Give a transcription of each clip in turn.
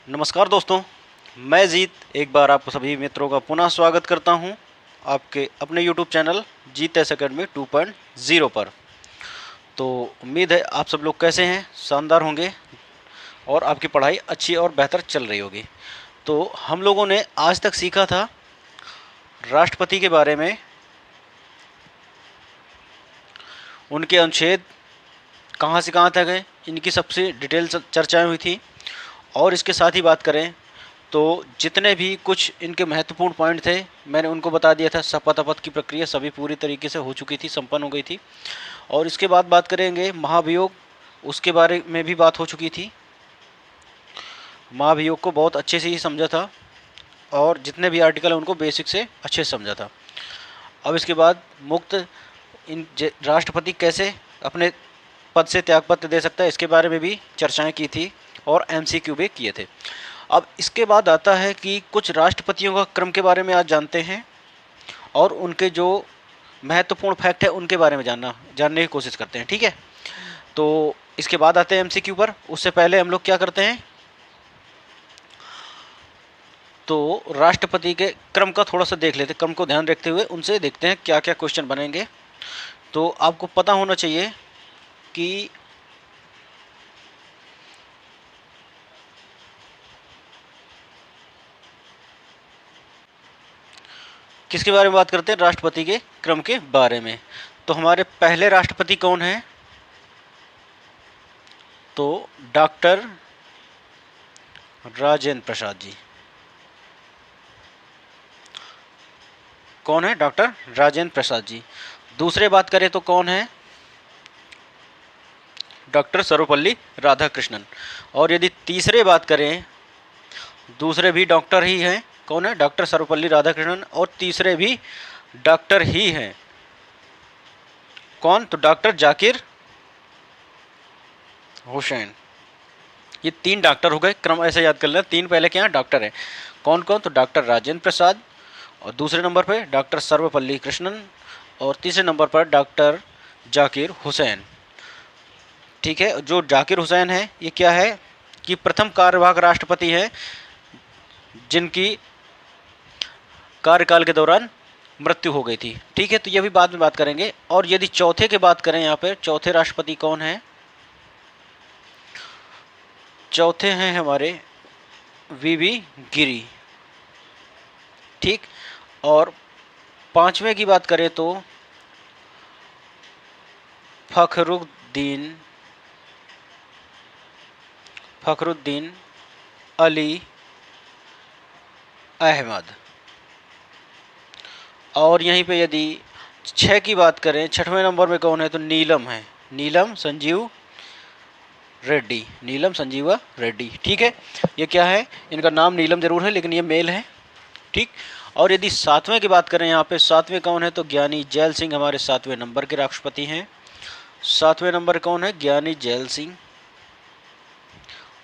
नमस्कार दोस्तों, मैं जीत एक बार आप सभी मित्रों का पुनः स्वागत करता हूं आपके अपने YouTube चैनल जीत एस अकेडमी 2.0 पर। तो उम्मीद है आप सब लोग कैसे हैं, शानदार होंगे और आपकी पढ़ाई अच्छी और बेहतर चल रही होगी। तो हम लोगों ने आज तक सीखा था राष्ट्रपति के बारे में, उनके अनुच्छेद कहाँ से कहाँ तक हैं, इनकी सबसे डिटेल चर्चाएँ हुई थी। और इसके साथ ही बात करें तो जितने भी कुछ इनके महत्वपूर्ण पॉइंट थे मैंने उनको बता दिया था। शपथ अपथ की प्रक्रिया सभी पूरी तरीके से हो चुकी थी, संपन्न हो गई थी। और इसके बाद बात करेंगे महाभियोग, उसके बारे में भी बात हो चुकी थी। महाभियोग को बहुत अच्छे से ही समझा था और जितने भी आर्टिकल हैं उनको बेसिक से अच्छे से समझा था। अब इसके बाद मुक्त राष्ट्रपति कैसे अपने पद से त्यागपत्र दे सकता है, इसके बारे में भी चर्चाएँ की थी और MCQ भी किए थे। अब इसके बाद आता है कि कुछ राष्ट्रपतियों का क्रम के बारे में आज जानते हैं और उनके जो महत्वपूर्ण फैक्ट है उनके बारे में जानने की कोशिश करते हैं। ठीक है, तो इसके बाद आते हैं MCQ पर। उससे पहले हम लोग क्या करते हैं, तो राष्ट्रपति के क्रम का थोड़ा सा देख लेते हैं। क्रम को ध्यान रखते हुए उनसे देखते हैं क्या क्या क्वेश्चन बनेंगे। तो आपको पता होना चाहिए कि किसके बारे में बात करते हैं, राष्ट्रपति के क्रम के बारे में। तो हमारे पहले राष्ट्रपति कौन हैं, तो डॉक्टर राजेंद्र प्रसाद जी। कौन है, डॉक्टर राजेंद्र प्रसाद जी। दूसरे बात करें तो कौन है, डॉक्टर सर्वपल्ली राधाकृष्णन। और यदि तीसरे बात करें, दूसरे भी डॉक्टर ही हैं। कौन है, डॉक्टर सर्वपल्ली राधाकृष्णन। और तीसरे भी डॉक्टर ही हैं। कौन, तो डॉक्टर जाकिर हुसैन। ये तीन डॉक्टर हो गए। क्रम ऐसे याद कर लेना, तीन पहले क्या हैं, डॉक्टर हैं। कौन कौन, तो डॉक्टर राजेंद्र प्रसाद, और दूसरे नंबर पर डॉक्टर सर्वपल्ली कृष्णन, और तीसरे नंबर पर डॉक्टर जाकिर हुसैन। ठीक है, जो जाकिर हुसैन है ये क्या है कि प्रथम कार्यवाहक राष्ट्रपति हैं जिनकी कार्यकाल के दौरान मृत्यु हो गई थी। ठीक है, तो ये भी बाद में बात करेंगे। और यदि चौथे की बात करें, यहाँ पे चौथे राष्ट्रपति कौन है, चौथे हैं हमारे VV गिरी। ठीक, और पांचवें की बात करें तो फखरुद्दीन अली अहमद। और यहीं पे यदि छः की बात करें, छठवें नंबर में कौन है, तो नीलम है, नीलम संजीव रेड्डी। ठीक है, ये क्या है, इनका नाम नीलम जरूर है लेकिन ये मेल है। ठीक, और यदि सातवें की बात करें, यहाँ पे सातवें कौन है, तो ज्ञानी जैल सिंह हमारे सातवें नंबर के राष्ट्रपति हैं। सातवें नंबर कौन है, ज्ञानी जैल सिंह।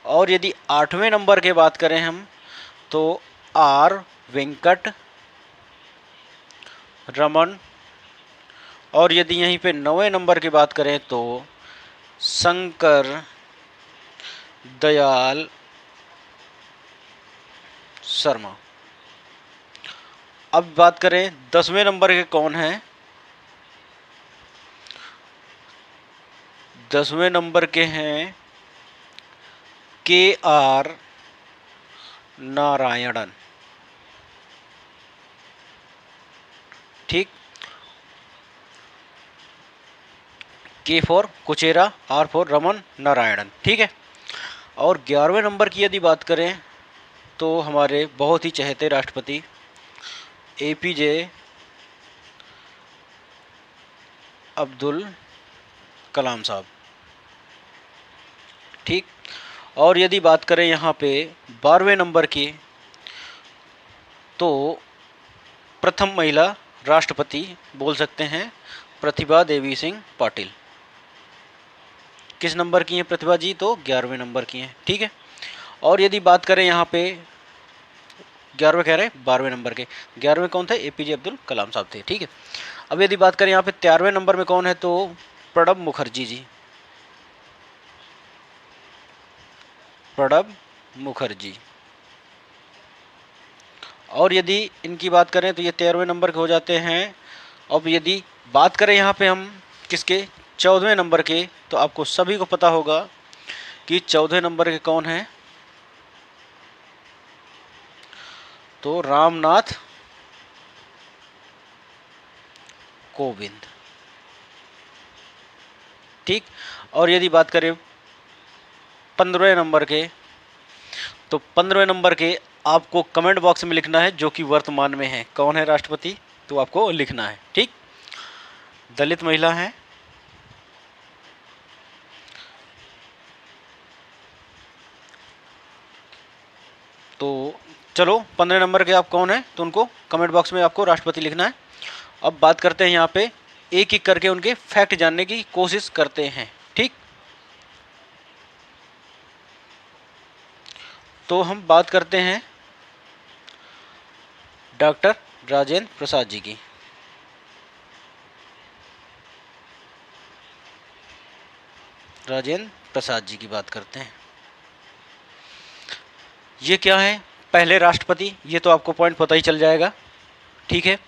और यदि आठवें नंबर की बात करें हम, तो R वेंकट रमन। और यदि यहीं पे नौवें नंबर की बात करें तो शंकर दयाल शर्मा। अब बात करें 10वें नंबर के कौन है, 10वें नंबर के हैं KR नारायणन। ठीक, K for Kuchera, R for Raman Narayanan. ठीक है, और 11वें नंबर की यदि बात करें तो हमारे बहुत ही चहेते राष्ट्रपति APJ अब्दुल कलाम साहब। ठीक, और यदि बात करें यहाँ पे 12वें नंबर की, तो प्रथम महिला राष्ट्रपति बोल सकते हैं प्रतिभा देवी सिंह पाटिल। किस नंबर की हैं प्रतिभा जी, तो 11वें नंबर की हैं। ठीक है, और यदि बात करें यहाँ पे 11वें कह रहे हैं, 12वें नंबर के 11वें कौन थे, APJ अब्दुल कलाम साहब थे। ठीक है, अब यदि बात करें यहाँ पे 13वें नंबर में कौन है, तो प्रणब मुखर्जी जी। प्रणब मुखर्जी। और यदि इनकी बात करें तो ये 13वें नंबर के हो जाते हैं। अब यदि बात करें यहाँ पे हम किसके, 14वें नंबर के, तो आपको सभी को पता होगा कि 14वें नंबर के कौन हैं, तो रामनाथ कोविंद। ठीक। और यदि बात करें 15वें नंबर के, तो 15वें नंबर के आपको कमेंट बॉक्स में लिखना है जो कि वर्तमान में है, कौन है राष्ट्रपति, तो आपको लिखना है। ठीक। दलित महिला है। तो चलो 15 नंबर के आप कौन है, तो उनको कमेंट बॉक्स में आपको राष्ट्रपति लिखना है। अब बात करते हैं यहाँ पे एक एक करके उनके फैक्ट जानने की कोशिश करते हैं। ठीक। तो हम बात करते हैं डॉक्टर राजेंद्र प्रसाद जी की। राजेंद्र प्रसाद जी की बात करते हैं। ये क्या है, पहले राष्ट्रपति, ये तो आपको पॉइंट पता ही चल जाएगा। ठीक है।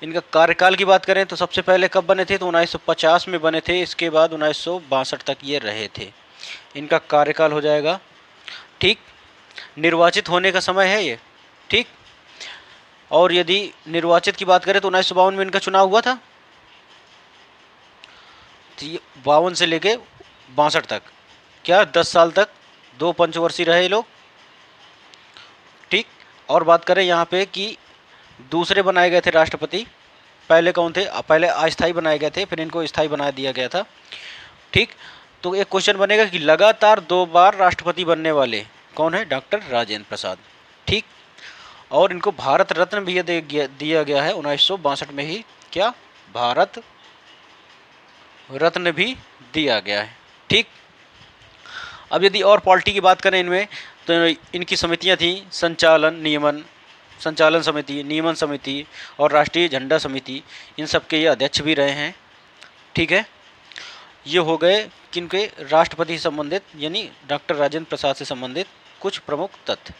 इनका कार्यकाल की बात करें तो सबसे पहले कब बने थे, तो 1950 में बने थे। इसके बाद 1962 तक ये रहे थे। इनका कार्यकाल हो जाएगा। ठीक। निर्वाचित होने का समय है ये। ठीक। और यदि निर्वाचित की बात करें तो 1952 में इनका चुनाव हुआ था। 52 से लेके 62 तक, क्या 10 साल तक 2 पंचवर्षीय रहे लोग। ठीक। और बात करें यहाँ पे कि दूसरे बनाए गए थे राष्ट्रपति, पहले कौन थे, पहले अस्थायी बनाए गए थे, फिर इनको स्थायी बना दिया गया था। ठीक। तो एक क्वेश्चन बनेगा कि लगातार 2 बार राष्ट्रपति बनने वाले कौन है, डॉक्टर राजेंद्र प्रसाद। ठीक। और इनको भारत रत्न भी दिया गया है 1962 में ही, क्या भारत रत्न भी दिया गया है। ठीक। अब यदि और पॉलिटी की बात करें इनमें, तो इनकी समितियां थी संचालन समिति, नियमन समिति और राष्ट्रीय झंडा समिति। इन सब के ये अध्यक्ष भी रहे हैं। ठीक है। ये हो गए किनके, राष्ट्रपति से संबंधित यानी डॉक्टर राजेंद्र प्रसाद से संबंधित कुछ प्रमुख तथ्य।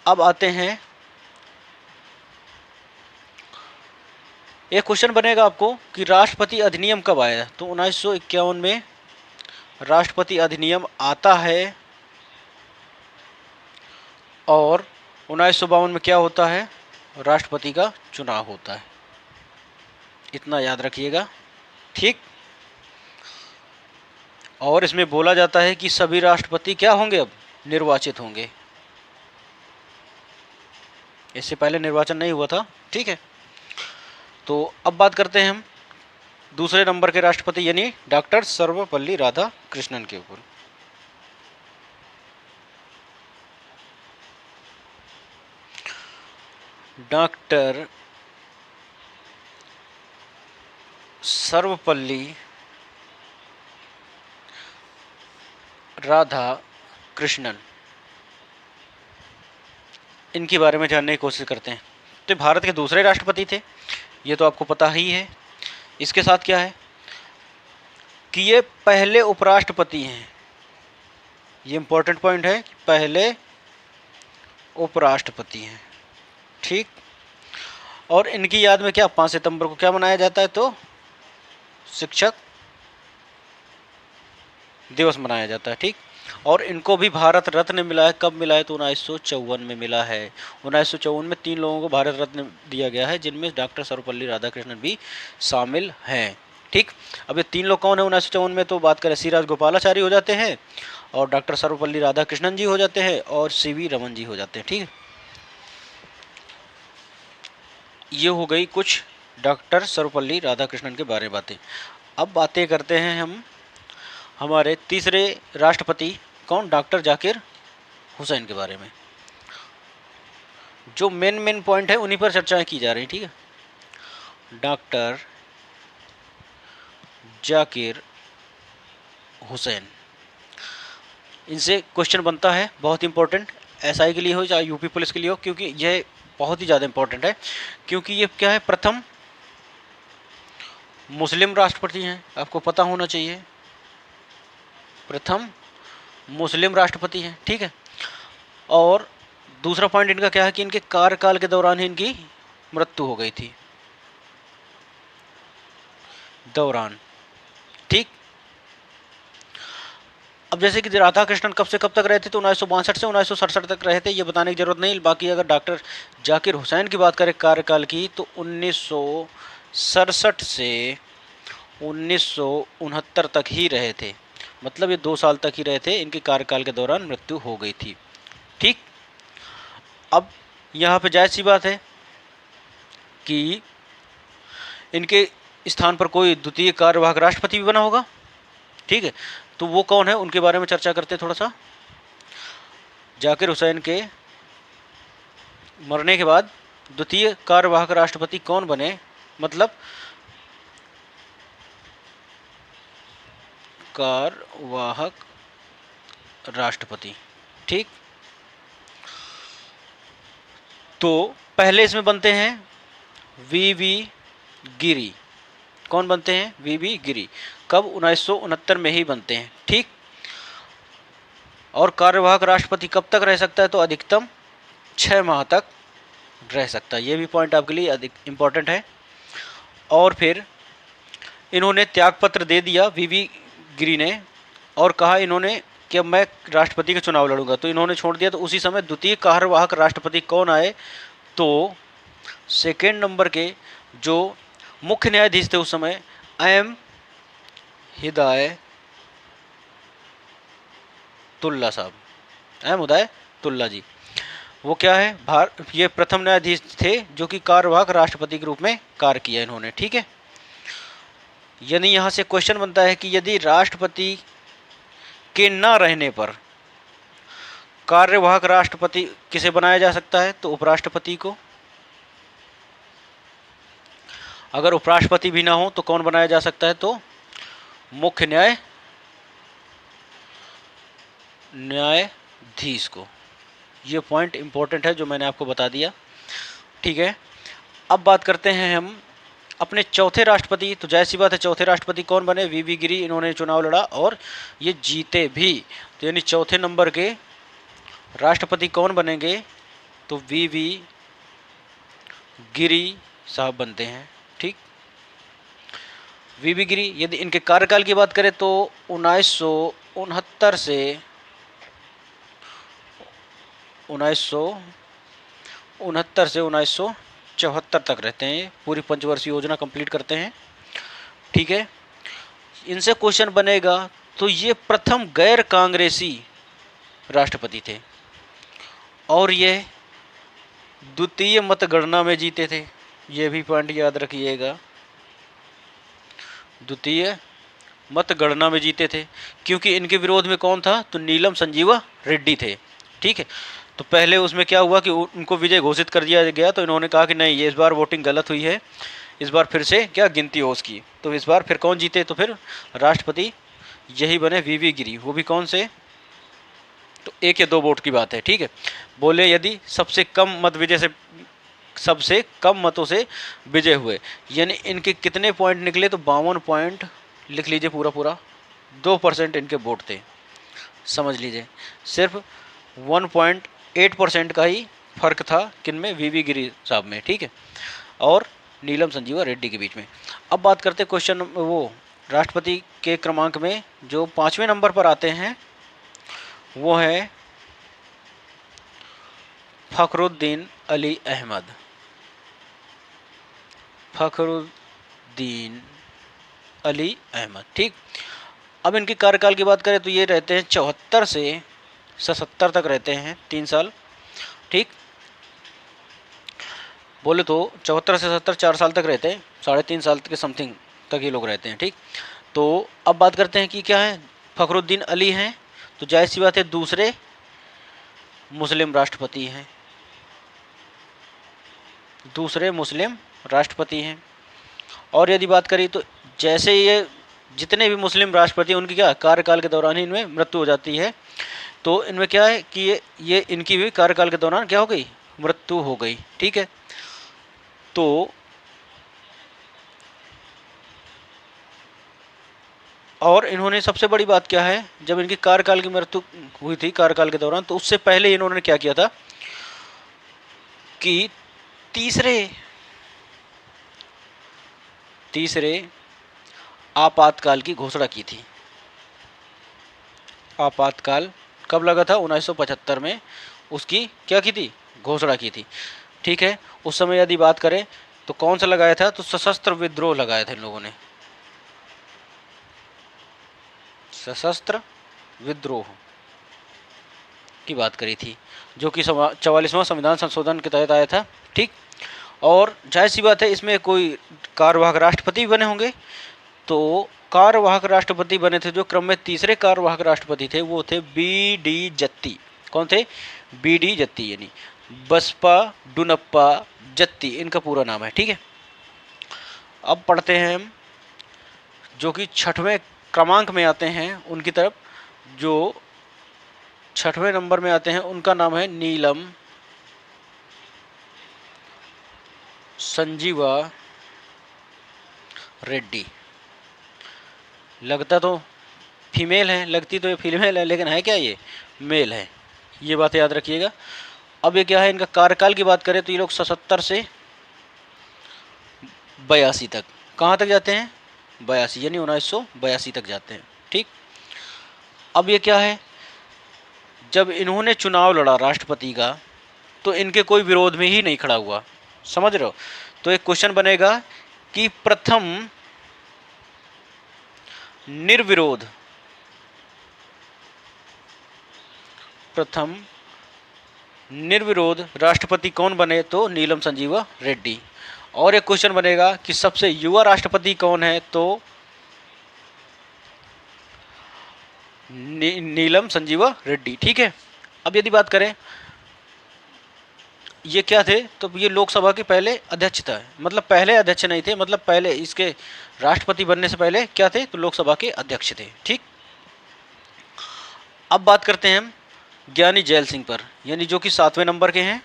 अब आते हैं, एक क्वेश्चन बनेगा आपको कि राष्ट्रपति अधिनियम कब आया, तो 1951 में राष्ट्रपति अधिनियम आता है। और 1952 में क्या होता है, राष्ट्रपति का चुनाव होता है। इतना याद रखिएगा। ठीक। और इसमें बोला जाता है कि सभी राष्ट्रपति क्या होंगे, अब निर्वाचित होंगे। इससे पहले निर्वाचन नहीं हुआ था। ठीक है। तो अब बात करते हैं हम दूसरे नंबर के राष्ट्रपति यानी डॉक्टर सर्वपल्ली राधाकृष्णन के ऊपर। डॉक्टर सर्वपल्ली राधाकृष्णन, इनके बारे में जानने की कोशिश करते हैं। तो भारत के दूसरे राष्ट्रपति थे, ये तो आपको पता ही है। इसके साथ क्या है कि ये पहले उपराष्ट्रपति हैं। ये इंपॉर्टेंट पॉइंट है, पहले उपराष्ट्रपति हैं। ठीक। और इनकी याद में क्या 5 सितंबर को क्या मनाया जाता है, तो शिक्षक दिवस मनाया जाता है। ठीक। और इनको भी भारत रत्न मिला है, कब मिला है, तो 1954 में मिला है। 1954 में 3 लोगों को भारत रत्न दिया गया है, जिनमें डॉक्टर सर्वपल्ली राधाकृष्णन भी शामिल हैं। ठीक। अब ये 3 लोग कौन है 1954 में, तो बात करें सी राजगोपालाचारी हो जाते हैं, और डॉक्टर सर्वपल्ली राधाकृष्णन जी हो जाते हैं, और सीवी रमन जी हो जाते हैं। ठीक है। ये हो गई कुछ डॉक्टर सर्वपल्ली राधाकृष्णन के बारे में बातें। अब बातें करते हैं हम हमारे तीसरे राष्ट्रपति कौन, डॉक्टर जाकिर हुसैन के बारे में। जो मेन पॉइंट है उन्हीं पर चर्चाएं की जा रही। ठीक है। डॉक्टर जाकिर हुसैन, इनसे क्वेश्चन बनता है, बहुत इंपॉर्टेंट, एसआई के लिए हो चाहे यूपी पुलिस के लिए हो, क्योंकि यह बहुत ही ज़्यादा इंपॉर्टेंट है। क्योंकि ये क्या है, प्रथम मुस्लिम राष्ट्रपति हैं, आपको पता होना चाहिए, प्रथम मुस्लिम राष्ट्रपति हैं। ठीक है। और दूसरा पॉइंट इनका क्या है कि इनके कार्यकाल के दौरान ही इनकी मृत्यु हो गई थी, दौरान। ठीक। अब जैसे कि राधा कृष्णन कब से कब तक रहे थे, तो 1962 से 1967 तक रहे थे, ये बताने की जरूरत नहीं। बाकी अगर डॉक्टर जाकिर हुसैन की बात करें कार्यकाल की, तो 1967 से 1969 तक ही रहे थे, मतलब ये 2 साल तक ही रहे थे, इनके कार्यकाल के दौरान मृत्यु हो गई थी। ठीक। अब यहाँ पे जायज़ सी बात है कि इनके स्थान पर कोई द्वितीय कार्यवाहक राष्ट्रपति भी बना होगा। ठीक है, तो वो कौन है, उनके बारे में चर्चा करते हैं थोड़ा सा। जाकिर हुसैन के मरने के बाद द्वितीय कार्यवाहक राष्ट्रपति कौन बने, मतलब कार्यवाहक राष्ट्रपति। ठीक। तो पहले इसमें बनते हैं वीवी गिरी। कौन बनते हैं, वीवी गिरी। कब, 1969 में ही बनते हैं। ठीक। और कार्यवाहक राष्ट्रपति कब तक रह सकता है, तो अधिकतम 6 माह तक रह सकता है। ये भी पॉइंट आपके लिए अधिक इम्पोर्टेंट है। और फिर इन्होंने त्यागपत्र दे दिया वीवी गिरी ने, और कहा इन्होंने कि अब मैं राष्ट्रपति का चुनाव लड़ूंगा, तो इन्होंने छोड़ दिया। तो उसी समय द्वितीय कार्यवाहक राष्ट्रपति कौन आए, तो सेकेंड नंबर के जो मुख्य न्यायाधीश थे उस समय, एम हिदायतुल्ला साहब, एम हिदायतुल्ला जी। वो क्या है, ये प्रथम न्यायाधीश थे जो कि कार्यवाहक राष्ट्रपति के रूप में कार्य किया इन्होंने। ठीक है। यानी यहाँ से क्वेश्चन बनता है कि यदि राष्ट्रपति के न रहने पर कार्यवाहक राष्ट्रपति किसे बनाया जा सकता है, तो उपराष्ट्रपति को। अगर उपराष्ट्रपति भी ना हो तो कौन बनाया जा सकता है, तो मुख्य न्यायाधीश को। ये पॉइंट इंपॉर्टेंट है जो मैंने आपको बता दिया। ठीक है। अब बात करते हैं हम अपने चौथे राष्ट्रपति। तो जाहिर सी बात है चौथे राष्ट्रपति कौन बने, वीवी गिरी। इन्होंने चुनाव लड़ा और ये जीते भी। तो यानी चौथे नंबर के राष्ट्रपति कौन बनेंगे, तो वीवी गिरी साहब बनते हैं। ठीक। वीवी गिरी। यदि इनके कार्यकाल की बात करें तो 1969 से 1974 तक रहते हैं। पूरी पंचवर्षीय योजना कंप्लीट करते हैं। ठीक है। इनसे क्वेश्चन बनेगा, तो ये प्रथम गैर कांग्रेसी राष्ट्रपति थे और ये द्वितीय मतगणना में जीते थे। ये भी पॉइंट याद रखिएगा, द्वितीय मतगणना में जीते थे। क्योंकि इनके विरोध में कौन था, तो नीलम संजीवा रेड्डी थे। ठीक है। तो पहले उसमें क्या हुआ कि उनको विजय घोषित कर दिया गया, तो इन्होंने कहा कि नहीं, ये इस बार वोटिंग गलत हुई है, इस बार फिर से क्या गिनती हो उसकी। तो इस बार फिर कौन जीते, तो फिर राष्ट्रपति यही बने, वीवी गिरी। वो भी कौन से, तो 1 या 2 वोट की बात है। ठीक है। बोले यदि सबसे कम मतों से विजय हुए, यानी इनके कितने पॉइंट निकले, तो 52 पॉइंट लिख लीजिए पूरा। 2% इनके वोट थे, समझ लीजिए। सिर्फ 1.8% का ही फर्क था किनमें, वीवी गिरी साहब में। ठीक है। और नीलम संजीवा रेड्डी के बीच में। अब बात करते हैं क्वेश्चन वो राष्ट्रपति के क्रमांक में जो 5वें नंबर पर आते हैं, वो है फखरुद्दीन अली अहमद। फखरुद्दीन अली अहमद। ठीक। अब इनके कार्यकाल की बात करें तो ये रहते हैं 74 से 77 तक रहते हैं, 3 साल। ठीक। बोले तो 74 से 77 4 साल तक रहते हैं, 3.5 साल के समथिंग तक ये लोग रहते हैं। ठीक। तो अब बात करते हैं कि क्या है, फखरुद्दीन अली हैं, तो जाहिर सी बात है दूसरे मुस्लिम राष्ट्रपति हैं, दूसरे मुस्लिम राष्ट्रपति हैं। और यदि बात करें तो जैसे ये जितने भी मुस्लिम राष्ट्रपति हैं उनकी क्या कार्यकाल के दौरान ही इनमें मृत्यु हो जाती है। तो इनमें क्या है कि ये इनकी भी कार्यकाल के दौरान क्या हो गई, मृत्यु हो गई। ठीक है। तो और इन्होंने सबसे बड़ी बात क्या है, जब इनकी कार्यकाल की मृत्यु हुई थी कार्यकाल के दौरान, तो उससे पहले इन्होंने क्या किया था, कि तीसरे आपातकाल की घोषणा की थी। आपातकाल कब लगा था? 1975 में उसकी क्या की थी? घोषणा की थी। ठीक है, उस समय यदि बात करें तो कौन सा लगाया था? तो सशस्त्र विद्रोह लगाए थे लोगों ने, सशस्त्र विद्रोह की बात करी थी, जो कि 44वां संविधान संशोधन के तहत आया था। ठीक, और जाहिर सी बात है इसमें कोई कार्यवाहक राष्ट्रपति भी बने होंगे। तो कार्यवाहक राष्ट्रपति बने थे, जो क्रम में तीसरे कार्यवाहक राष्ट्रपति थे वो थे बी डी जत्ती। कौन थे? बी डी जत्ती, यानी बसपा डुनप्पा जत्ती इनका पूरा नाम है। ठीक है, अब पढ़ते हैं हम जो कि छठवें क्रमांक में आते हैं उनकी तरफ। जो छठवें नंबर में आते हैं उनका नाम है नीलम संजीवा रेड्डी। लगता तो फीमेल है, लगती तो ये फीमेल है, लेकिन है क्या? ये मेल है, ये बात याद रखिएगा। अब ये क्या है, इनका कार्यकाल की बात करें तो ये लोग 77 से 82 तक, कहाँ तक जाते हैं? 82, यानी 1982 तक जाते हैं। ठीक, अब ये क्या है, जब इन्होंने चुनाव लड़ा राष्ट्रपति का तो इनके कोई विरोध में ही नहीं खड़ा हुआ। समझ रहे हो? तो एक क्वेश्चन बनेगा कि प्रथम निर्विरोध राष्ट्रपति कौन बने? तो नीलम संजीवा रेड्डी। और एक क्वेश्चन बनेगा कि सबसे युवा राष्ट्रपति कौन है? तो नीलम संजीवा रेड्डी। ठीक है, अब यदि बात करें ये क्या थे, तो ये लोकसभा के पहले अध्यक्ष था, मतलब पहले अध्यक्ष नहीं थे, मतलब पहले इसके राष्ट्रपति बनने से पहले क्या थे? तो लोकसभा के अध्यक्ष थे। ठीक, अब बात करते हैं हम ज्ञानी जैल सिंह पर, यानी जो कि 7वें नंबर के हैं।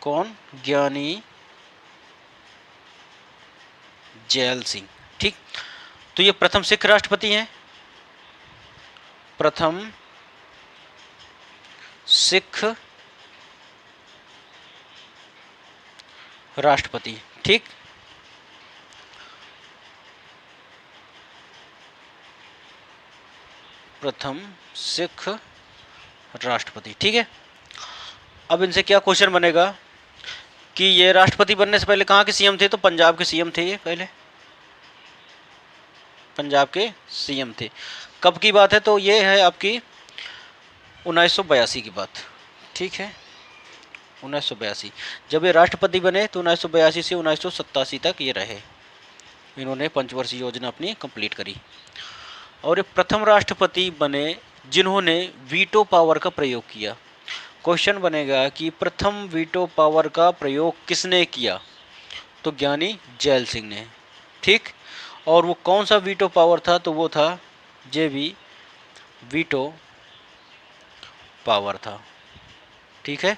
कौन? ज्ञानी जैल सिंह। ठीक, तो ये प्रथम सिख राष्ट्रपति हैं, प्रथम सिख राष्ट्रपति। ठीक, प्रथम सिख राष्ट्रपति। ठीक है, अब इनसे क्या क्वेश्चन बनेगा कि ये राष्ट्रपति बनने से पहले कहाँ के सीएम थे? तो पंजाब के सीएम थे, ये पहले पंजाब के सीएम थे। कब की बात है? तो ये है आपकी 1982 की बात। ठीक है, 1982 जब ये राष्ट्रपति बने तो 1982 से 1987 तक ये रहे, इन्होंने पंचवर्षीय योजना अपनी कंप्लीट करी। और ये प्रथम राष्ट्रपति बने जिन्होंने वीटो पावर का प्रयोग किया। क्वेश्चन बनेगा कि प्रथम वीटो पावर का प्रयोग किसने किया? तो ज्ञानी जैल सिंह ने। ठीक, और वो कौन सा वीटो पावर था? तो वो था जेबी वीटो पावर था। ठीक है,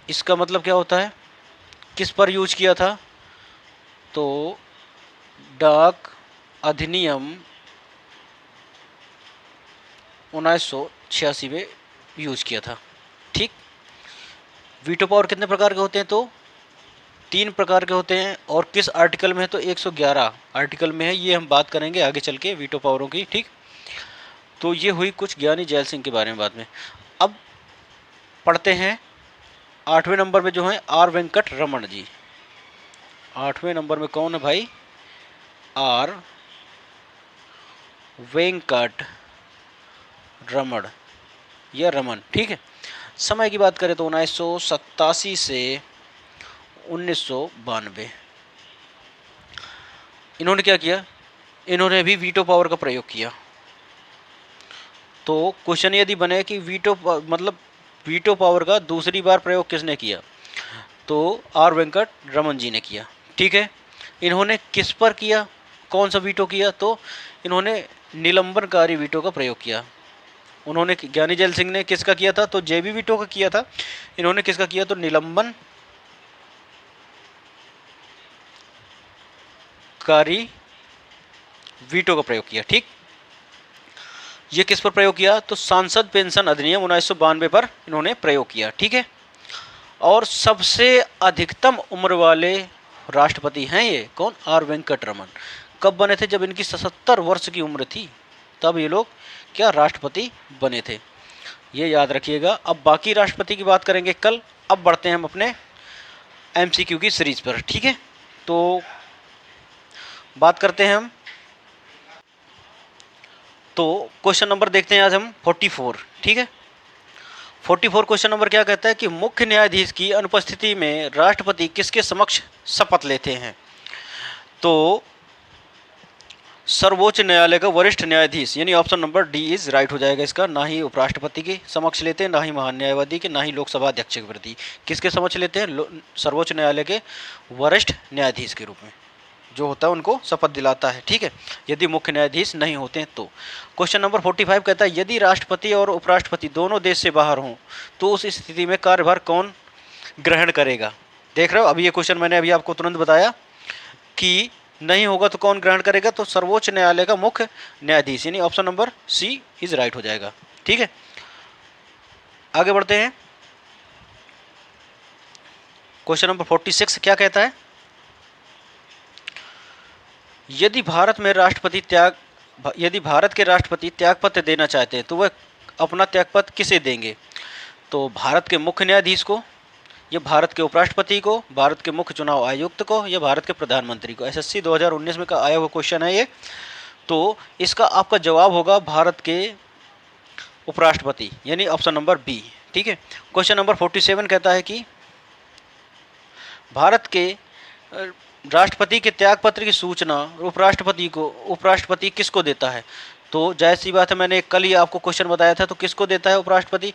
इसका मतलब क्या होता है? किस पर यूज किया था? तो डाक अधिनियम 1986 में यूज किया था। ठीक, वीटो पावर कितने प्रकार के होते हैं? तो 3 प्रकार के होते हैं। और किस आर्टिकल में है? तो 111 आर्टिकल में है, ये हम बात करेंगे आगे चल के वीटो पावरों की। ठीक, तो ये हुई कुछ ज्ञानी जैल सिंह के बारे में बाद में। अब पढ़ते हैं 8वें नंबर में जो है आर वेंकट रमन जी। 8वें नंबर में कौन है भाई? आर वेंकट रमन या रमन। ठीक है, समय की बात करें तो 1987 से 1992। इन्होंने क्या किया? इन्होंने भी वीटो पावर का प्रयोग किया। तो क्वेश्चन यदि बने कि वीटो पावर का दूसरी बार प्रयोग किसने किया? तो आर वेंकट रमन जी ने किया। ठीक है, इन्होंने किस पर किया? कौन सा वीटो किया? तो इन्होंने निलंबनकारी वीटो का प्रयोग किया। उन्होंने, ज्ञानी जैल सिंह ने किसका किया था? तो जेबी वीटो का किया था। इन्होंने किसका किया? तो निलंबनकारी वीटो का प्रयोग किया। ठीक, ये किस पर प्रयोग किया? तो सांसद पेंशन अधिनियम 1992 पर इन्होंने प्रयोग किया। ठीक है, और सबसे अधिकतम उम्र वाले राष्ट्रपति हैं ये कौन? आर वेंकट रमन। कब बने थे? जब इनकी 77 वर्ष की उम्र थी, तब ये लोग क्या राष्ट्रपति बने थे, ये याद रखिएगा। अब बाकी राष्ट्रपति की बात करेंगे कल। अब बढ़ते हैं हम अपने एमसीक्यू की सीरीज पर। ठीक है, तो बात करते हैं हम। तो क्वेश्चन नंबर देखते हैं आज हम 44। ठीक है, 44 क्वेश्चन नंबर क्या कहता है कि मुख्य न्यायाधीश की अनुपस्थिति में राष्ट्रपति किसके समक्ष शपथ लेते हैं? तो सर्वोच्च न्यायालय का वरिष्ठ न्यायाधीश, यानी option number D is right हो जाएगा इसका। ना ही उपराष्ट्रपति के समक्ष लेते हैं, ना ही महान न्यायवादी के, ना ही लोकसभा अध्यक्ष के प्रति। किसके समक्ष लेते हैं? सर्वोच्च न्यायालय के वरिष्ठ न्यायाधीश के रूप में जो होता है उनको शपथ दिलाता है। ठीक है, यदि मुख्य न्यायाधीश नहीं होते हैं तो। क्वेश्चन नंबर 45 कहता है यदि राष्ट्रपति और उपराष्ट्रपति दोनों देश से बाहर हों तो उस स्थिति में कार्यभार कौन ग्रहण करेगा? देख रहे हो, अभी ये क्वेश्चन मैंने अभी आपको तुरंत बताया कि नहीं होगा तो कौन ग्रहण करेगा? तो सर्वोच्च न्यायालय का मुख्य न्यायाधीश, यानी option number C is right हो जाएगा। ठीक है, आगे बढ़ते हैं। क्वेश्चन नंबर 46 क्या कहता है? यदि भारत के राष्ट्रपति त्यागपत्र देना चाहते हैं तो वह अपना त्यागपत्र किसे देंगे? तो भारत के मुख्य न्यायाधीश को, या भारत के उपराष्ट्रपति को, भारत के मुख्य चुनाव आयुक्त को, या भारत के प्रधानमंत्री को। एसएससी 2019 में का आया हुआ क्वेश्चन है ये। तो इसका आपका जवाब होगा भारत के उपराष्ट्रपति, यानी ऑप्शन नंबर बी। ठीक है, क्वेश्चन नंबर 47 कहता है कि भारत के राष्ट्रपति के त्यागपत्र की सूचना उपराष्ट्रपति किसको देता है? तो जाहिर सी बात है, मैंने कल ही आपको क्वेश्चन बताया था। तो किसको देता है उपराष्ट्रपति?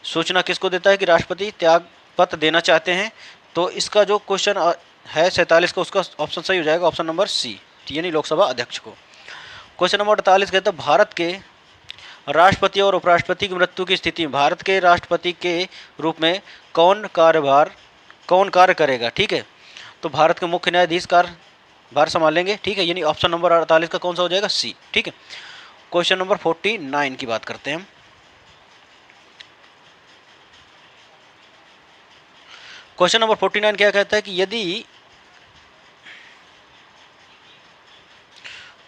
सूचना किसको देता है कि राष्ट्रपति त्यागपत्र देना चाहते हैं? तो इसका जो क्वेश्चन है 47 का, उसका ऑप्शन सही हो जाएगा ऑप्शन नंबर सी, यानी लोकसभा अध्यक्ष को। क्वेश्चन नंबर 48 कहता है भारत के राष्ट्रपति और उपराष्ट्रपति की मृत्यु की स्थिति में भारत के राष्ट्रपति के रूप में कौन कार्य करेगा? ठीक है, तो भारत के मुख्य न्यायाधीश कार्यभार संभालेंगे। ठीक है, यानी ऑप्शन नंबर 48 का कौन सा हो जाएगा? सी। ठीक है, क्वेश्चन नंबर 49 की बात करते हैं हम। क्वेश्चन नंबर 49 क्या कहता है कि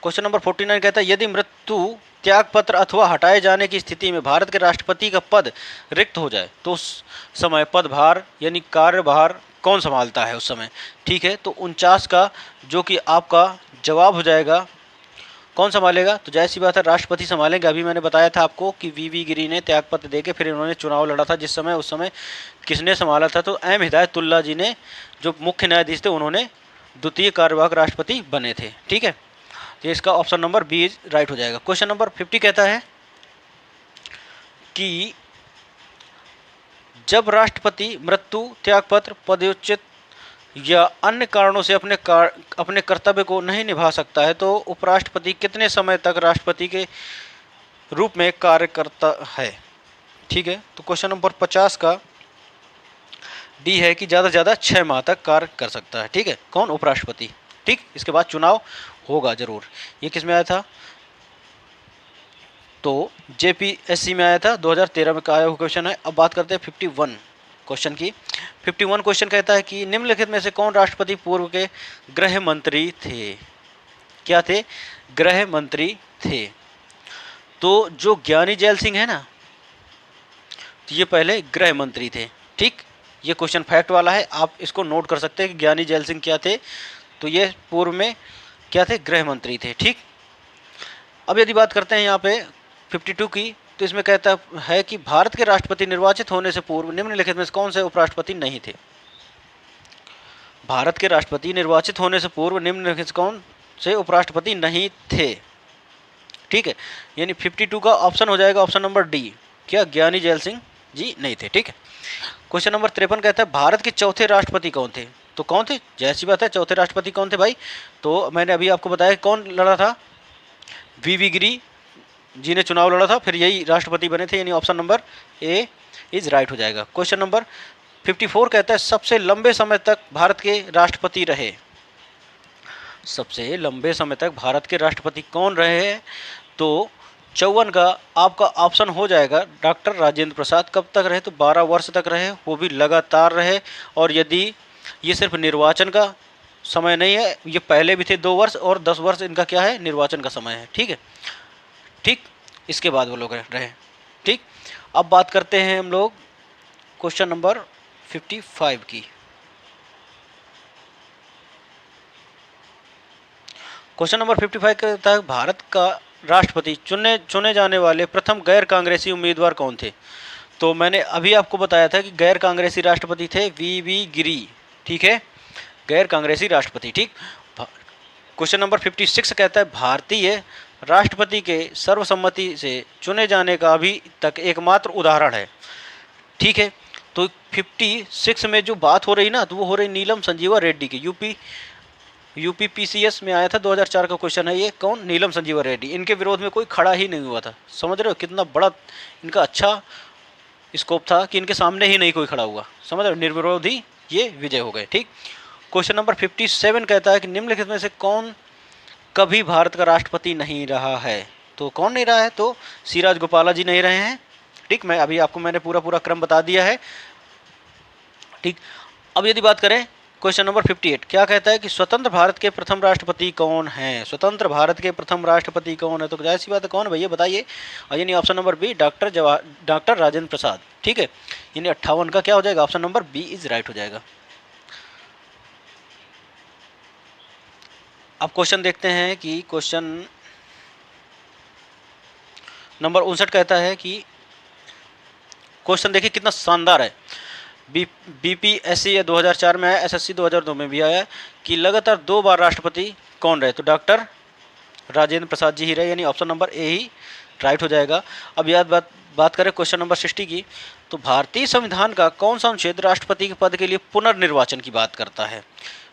क्वेश्चन नंबर 49 कहता है यदि मृत्यु, त्यागपत्र अथवा हटाए जाने की स्थिति में भारत के राष्ट्रपति का पद रिक्त हो जाए तो उस समय पदभार यानी कार्यभार कौन संभालता है उस समय? ठीक है, तो 49 का जो कि आपका जवाब हो जाएगा, कौन संभालेगा? तो जाहिर सी बात है राष्ट्रपति संभालेंगे। अभी मैंने बताया था आपको कि वीवी गिरी ने त्यागपत्र देके फिर इन्होंने चुनाव लड़ा था, उस समय किसने संभाला था? तो एम हिदायतुल्लाह जी ने, जो मुख्य न्यायाधीश थे, उन्होंने द्वितीय कार्यवाहक राष्ट्रपति बने थे। ठीक है, तो इसका ऑप्शन नंबर बी राइट हो जाएगा। क्वेश्चन नंबर 50 कहता है कि जब राष्ट्रपति मृत्यु, त्यागपत्र, पदच्युत या अन्य कारणों से अपने कर्तव्य को नहीं निभा सकता है तो उपराष्ट्रपति कितने समय तक राष्ट्रपति के रूप में कार्य करता है? ठीक है, तो क्वेश्चन नंबर 50 का डी है कि ज़्यादा से ज़्यादा 6 माह तक कार्य कर सकता है। ठीक है, कौन? उपराष्ट्रपति। ठीक, इसके बाद चुनाव होगा जरूर। ये किस में आया था? तो जेपीएससी में आया था, 2013 में का आया हुआ क्वेश्चन है। अब बात करते हैं 51 क्वेश्चन की। 51 क्वेश्चन कहता है कि निम्नलिखित में से कौन राष्ट्रपति पूर्व के गृह मंत्री थे? क्या थे? गृह मंत्री थे। तो जो ज्ञानी जैल सिंह है ना, तो ये पहले गृह मंत्री थे। ठीक, ये क्वेश्चन फैक्ट वाला है, आप इसको नोट कर सकते हैं कि ज्ञानी जैल सिंह क्या थे? तो ये पूर्व में क्या थे? गृह मंत्री थे। ठीक, अब यदि बात करते हैं यहाँ पे 52 की, तो इसमें कहता है कि भारत के राष्ट्रपति निर्वाचित होने से पूर्व निम्नलिखित में से कौन से उपराष्ट्रपति नहीं थे? भारत के राष्ट्रपति निर्वाचित होने से पूर्व निम्नलिखित से कौन से उपराष्ट्रपति नहीं थे? ठीक है, यानी 52 का ऑप्शन हो जाएगा ऑप्शन नंबर डी, क्या? ज्ञानी जैल सिंह जी नहीं थे। ठीक है, क्वेश्चन नंबर 53 कहता है भारत के चौथे राष्ट्रपति कौन थे? तो कौन थे? जैसी बात है, चौथे राष्ट्रपति कौन थे भाई? तो मैंने अभी आपको बताया कौन लड़ा था, वीवी गिरी जी ने चुनाव लड़ा था, फिर यही राष्ट्रपति बने थे, यानी option number A is right हो जाएगा। क्वेश्चन नंबर 54 कहता है सबसे लंबे समय तक भारत के राष्ट्रपति रहे, सबसे लंबे समय तक भारत के राष्ट्रपति कौन रहे हैं? तो 54 का आपका ऑप्शन हो जाएगा डॉक्टर राजेंद्र प्रसाद। कब तक रहे? तो 12 वर्ष तक रहे, वो भी लगातार रहे। और यदि ये सिर्फ निर्वाचन का समय नहीं है, ये पहले भी थे 2 वर्ष और 10 वर्ष इनका क्या है, निर्वाचन का समय है। ठीक है, ठीक, इसके बाद वो लोग रहे। ठीक, अब बात करते हैं हम लोग क्वेश्चन नंबर 55 की। क्वेश्चन नंबर 55 कहता है भारत का राष्ट्रपति चुने जाने वाले प्रथम गैर कांग्रेसी उम्मीदवार कौन थे? तो मैंने अभी आपको बताया था कि गैर कांग्रेसी राष्ट्रपति थे वी गिरी। ठीक है, गैर कांग्रेसी राष्ट्रपति। ठीक, क्वेश्चन नंबर 56 कहता है भारतीय राष्ट्रपति के सर्वसम्मति से चुने जाने का अभी तक एकमात्र उदाहरण है। ठीक है, तो 56 में जो बात हो रही ना, तो वो हो रही नीलम संजीवा रेड्डी की। यूपीपीसीएस में आया था, 2004 का क्वेश्चन है ये। कौन? नीलम संजीवा रेड्डी। इनके विरोध में कोई खड़ा ही नहीं हुआ था। समझ रहे हो कितना बड़ा इनका अच्छा स्कोप था कि इनके सामने ही नहीं कोई खड़ा हुआ। समझ रहे हो, निर्विरोध ही ये विजय हो गए। ठीक, क्वेश्चन नंबर 57 कहता है कि निम्नलिखित में से कौन कभी भारत का राष्ट्रपति नहीं रहा है? तो कौन नहीं रहा है? तो सी राजगोपाला जी नहीं रहे हैं। ठीक, मैं अभी आपको मैंने पूरा क्रम बता दिया है। ठीक, अब यदि बात करें क्वेश्चन नंबर 58 क्या कहता है कि स्वतंत्र भारत के प्रथम राष्ट्रपति कौन है? स्वतंत्र भारत के प्रथम राष्ट्रपति कौन है? तो जाहिर सी बात है, कौन है भैया, बताइए। यानी option number B, doctor Rajendra Prasad. ठीक है, यानी 58 का क्या हो जाएगा? Option number B is right हो जाएगा। अब क्वेश्चन देखते हैं कि क्वेश्चन नंबर 59 कहता है कि क्वेश्चन देखिए कितना शानदार है। बीपीएससी 2004 में आया, एसएससी 2002 में भी आया कि लगातार 2 बार राष्ट्रपति कौन रहे? तो डॉक्टर राजेंद्र प्रसाद जी ही रहे, यानी option number A he right हो जाएगा। अब बात करें क्वेश्चन नंबर 60 की, तो भारतीय संविधान का कौन सा अनुच्छेद राष्ट्रपति के पद के लिए पुनर्निर्वाचन की बात करता है,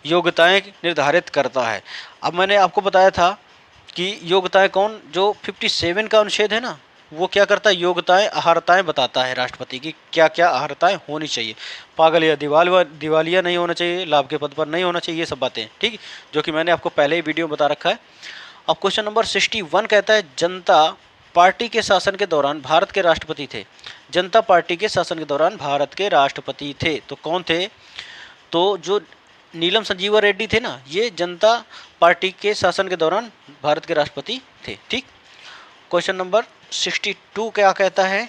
योग्यताएं निर्धारित करता है? अब मैंने आपको बताया था कि योग्यताएं कौन, जो 57 का अनुच्छेद है ना, वो क्या करता है? योग्यताएं, अहर्ताएं बताता है राष्ट्रपति की क्या क्या अहर्ताएं होनी चाहिए। पागल या दिवालिया नहीं होना चाहिए, लाभ के पद पर नहीं होना चाहिए, ये सब बातें। ठीक, जो कि मैंने आपको पहले ही वीडियो में बता रखा है। अब क्वेश्चन नंबर 61 कहता है जनता पार्टी के शासन के दौरान भारत के राष्ट्रपति थे। जनता पार्टी के शासन के दौरान भारत के राष्ट्रपति थे, तो कौन थे? तो जो नीलम संजीवा रेड्डी थे ना, ये जनता पार्टी के शासन के दौरान भारत के राष्ट्रपति थे। ठीक, क्वेश्चन नंबर 62 क्या कहता है?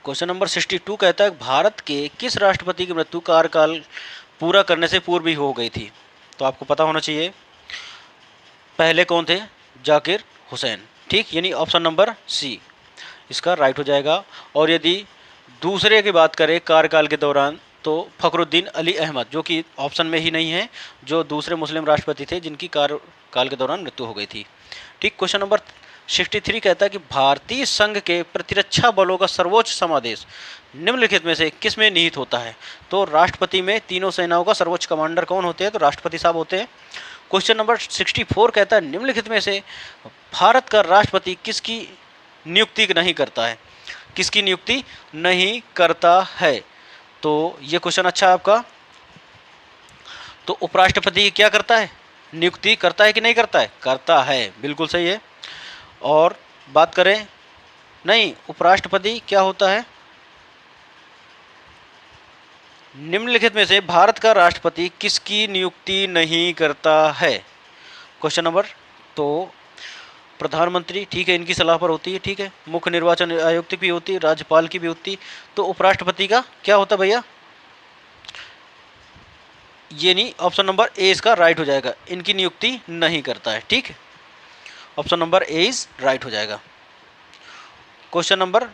क्वेश्चन नंबर 62 कहता है भारत के किस राष्ट्रपति की मृत्यु कार्यकाल पूरा करने से पूर्व ही हो गई थी? तो आपको पता होना चाहिए, पहले कौन थे? जाकिर हुसैन। ठीक, यानी ऑप्शन नंबर सी इसका राइट हो जाएगा। और यदि दूसरे की बात करें कार्यकाल के दौरान, तो फखरुद्दीन अली अहमद, जो कि ऑप्शन में ही नहीं है, जो दूसरे मुस्लिम राष्ट्रपति थे जिनकी कार्यकाल के दौरान मृत्यु हो गई थी। ठीक, क्वेश्चन नंबर 63 कहता है कि भारतीय संघ के प्रतिरक्षा बलों का सर्वोच्च समादेश निम्नलिखित में से किस में निहित होता है? तो राष्ट्रपति में तीनों सेनाओं का सर्वोच्च कमांडर कौन होते हैं? तो राष्ट्रपति साहब होते हैं। क्वेश्चन नंबर 64 कहता है निम्नलिखित में से भारत का राष्ट्रपति किसकी नियुक्ति नहीं करता है? किसकी नियुक्ति नहीं करता है? तो ये क्वेश्चन अच्छा है आपका। तो उपराष्ट्रपति क्या करता है? नियुक्ति करता है कि नहीं करता है? करता है, बिल्कुल सही है। और बात करें, नहीं, उपराष्ट्रपति क्या होता है? निम्नलिखित में से भारत का राष्ट्रपति किसकी नियुक्ति नहीं करता है? क्वेश्चन नंबर, तो प्रधानमंत्री, ठीक है, इनकी सलाह पर होती है। ठीक है, मुख्य निर्वाचन आयुक्त भी होती है, राज्यपाल की भी होती। तो उपराष्ट्रपति का क्या होता है भैया? ये नहीं, ऑप्शन नंबर ए इसका राइट हो जाएगा, इनकी नियुक्ति नहीं करता है। ठीक है, option number A is right हो जाएगा। क्वेश्चन नंबर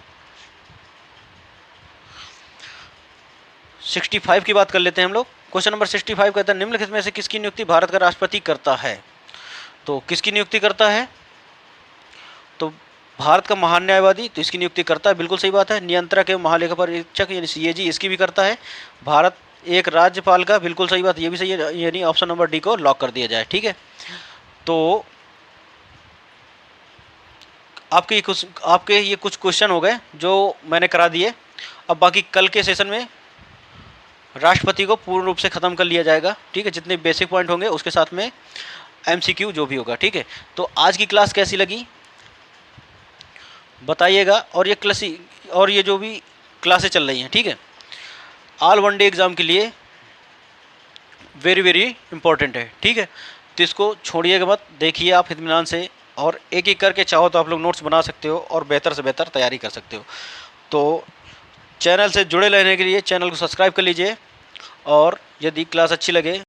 65 की बात कर लेते हैं हम लोग। क्वेश्चन नंबर 65 कहता है निम्नलिखित में से किसकी नियुक्ति भारत का राष्ट्रपति करता है? तो किसकी नियुक्ति करता है? तो भारत का महान न्यायवादी, तो इसकी नियुक्ति करता है, बिल्कुल सही बात है। नियंत्रक एवं महालेखा परीक्षक यानी सीएजी, इसकी भी करता है। भारत एक राज्यपाल का, बिल्कुल सही बात, ये भी सही है, यानी ऑप्शन नंबर डी को लॉक कर दिया जाए। ठीक है, तो आपके ये कुछ क्वेश्चन हो गए जो मैंने करा दिए। अब बाकी कल के सेशन में राष्ट्रपति को पूर्ण रूप से ख़त्म कर लिया जाएगा, ठीक है। जितने बेसिक पॉइंट होंगे उसके साथ में MCQ जो भी होगा, ठीक है। तो आज की क्लास कैसी लगी बताइएगा। और ये जो भी क्लासें चल रही हैं, ठीक है, ऑल वन डे एग्ज़ाम के लिए वेरी वेरी इंपॉर्टेंट है, ठीक है। तो इसको छोड़िएगा मत, देखिए आप इत्मीनान से, और एक एक करके चाहो तो आप लोग नोट्स बना सकते हो और बेहतर से बेहतर तैयारी कर सकते हो। तो चैनल से जुड़े रहने के लिए चैनल को सब्सक्राइब कर लीजिए, और यदि क्लास अच्छी लगे